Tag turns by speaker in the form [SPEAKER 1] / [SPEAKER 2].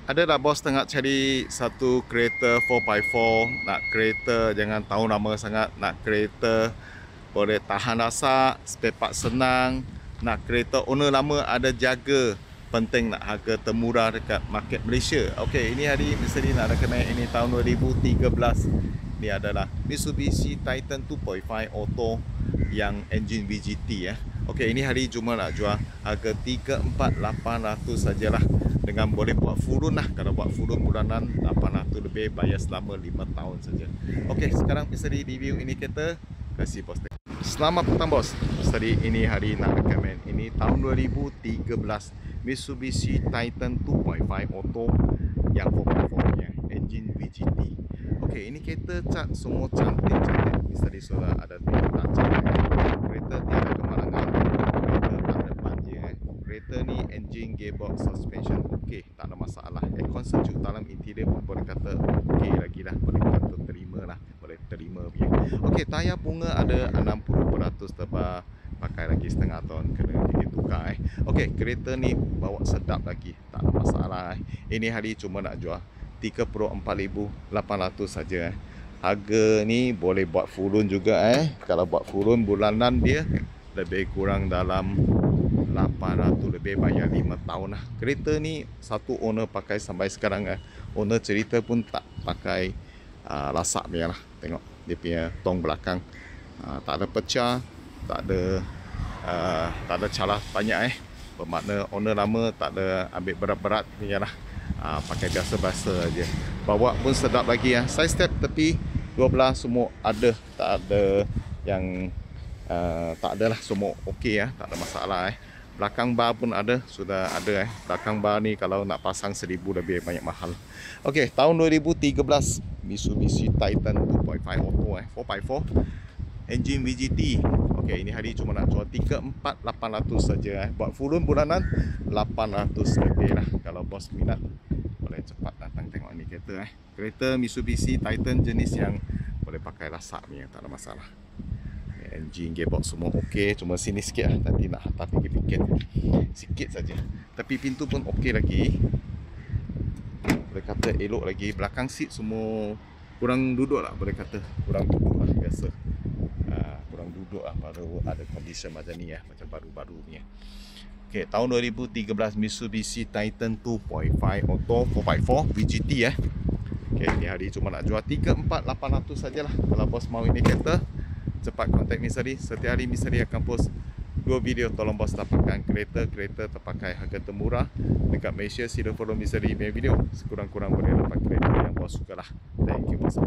[SPEAKER 1] Ada tak bos tengah cari satu kereta 4x4, nak kereta jangan tahu nama sangat, nak kereta boleh tahan rasak, spare part senang, nak kereta owner lama ada jaga, penting nak harga termurah dekat market Malaysia. Okey, ini hari misteri nak recommend ini tahun 2013. Ini adalah Mitsubishi Titan 2.5 Auto yang engine VGT ya. Okey, ini hari cuma nak jual harga 34,800 sajalah. Dengan boleh buat full loan lah. Kalau buat full loan bulanan 800 lebih, bayar selama 5 tahun saja. Okey, sekarang misteri review ini kita kasih bos. Selamat petang bos. Misteri ini hari nak recommend ini tahun 2013 Mitsubishi Titan 2.5 Auto yang 4x4 nya engine VGT. Okey, ini kereta cat semua cantik-cantik. Misteri sudah ada tinta cantik. Kereta tiada kemalangan. Kereta tak ada banjir. Kereta ni engine, gearbox, suspension okey, tak ada masalah. Aircon sejuk dalam interior pun boleh kata okey lagi lah, boleh kata terima lah, boleh terima punya. Okey, tayar bunga ada 60% tebal, pakai lagi setengah tahun, kena gigi tukar Okey, kereta ni bawa sedap lagi, tak ada masalah Ini hari cuma nak jual 34,800 saja Harga ni boleh buat full loan juga Kalau buat full loan bulanan dia lebih kurang dalam 800 lebih, bayar 5 tahun lah. Kereta ni satu owner pakai sampai sekarang Owner cerita pun tak pakai lasak punya lah. Tengok dia punya tong belakang tak ada pecah, tak ada calah banyak Bermakna owner lama tak ada ambil berat-berat punya lah. Pakai biasa-biasa aja. Bawa pun sedap lagi Side step tepi 12 semua ada, tak ada yang tak adalah, semua okey tak ada masalah Belakang bar pun ada, sudah ada Belakang bar ni kalau nak pasang 1,000 lebih banyak mahal. Okey, tahun 2013 Mitsubishi Titan 2.5 Auto 4x4 engine VGT. Okey, ini hari cuma nak jual 34,800 saja Buat full loan bulanan 800 lebih lah. Kalau bos minat boleh cepat datang tengok ni kereta Kereta Mitsubishi Titan jenis yang boleh pakai lasak punya, tak ada masalah. Engine, gearbox semua okey, cuma sini sikit nanti nak hantar pikir-pikir sikit saja. Tapi pintu pun okey lagi, boleh kata elok lagi. Belakang seat semua kurang duduk lah, boleh kata kurang duduk lah, biasa kurang duduk lah, baru ada condition macam ni macam baru-baru ni Okey, tahun 2013 Mitsubishi Titan 2.5 Auto 4x4 VGT Okey, ni hari cuma nak jual 34,800 sajalah. Kalau bos mau ini kereta, cepat kontak Misteri. Setiap hari Misteri akan post 2 video. Tolong bos dapatkan kereta terpakai harga termurah dekat Malaysia. Sila follow Misteri punya video. Sekurang-kurang boleh dapat kereta yang bos suka lah. Thank you bos.